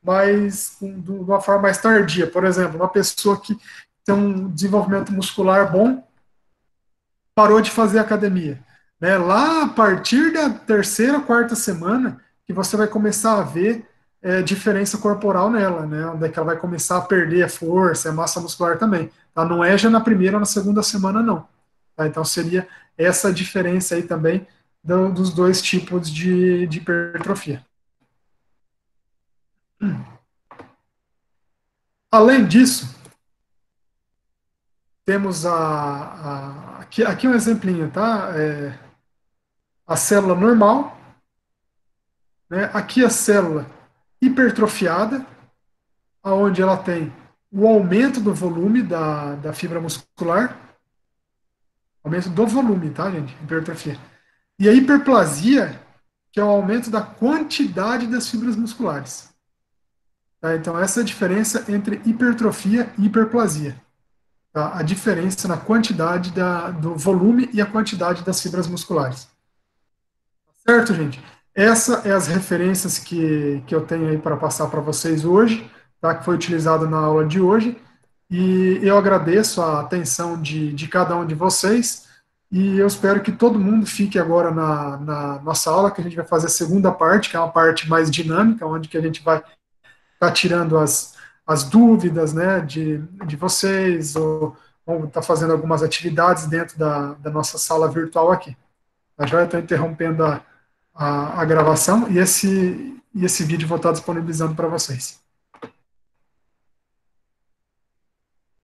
A: mas de uma forma mais tardia. Por exemplo, uma pessoa que tem um desenvolvimento muscular bom, parou de fazer academia. Né? Lá, a partir da terceira, quarta semana, que você vai começar a ver diferença corporal nela, né? Onde é que ela vai começar a perder a força, a massa muscular também. Tá? Não é já na primeira ou na segunda semana, não. Tá? Então, seria essa diferença aí também dos dois tipos de hipertrofia. Além disso, temos aqui um exemplinho, tá? A célula normal, né? Aqui a célula hipertrofiada, aonde ela tem o aumento do volume da fibra muscular, aumento do volume, tá, gente? Hipertrofia. E a hiperplasia, que é o aumento da quantidade das fibras musculares. Tá? Então, essa é a diferença entre hipertrofia e hiperplasia. Tá? A diferença na quantidade do volume e a quantidade das fibras musculares. Certo, gente? Essa é as referências que eu tenho aí para passar para vocês hoje, tá? Que foi utilizado na aula de hoje. E eu agradeço a atenção de cada um de vocês. E eu espero que todo mundo fique agora na nossa aula, que a gente vai fazer a segunda parte, que é uma parte mais dinâmica, onde que a gente vai estar tirando as dúvidas, né, de vocês, ou vamos estar fazendo algumas atividades dentro da nossa sala virtual aqui. Tá joia? Estou interrompendo a gravação e esse vídeo vou estar disponibilizando para vocês.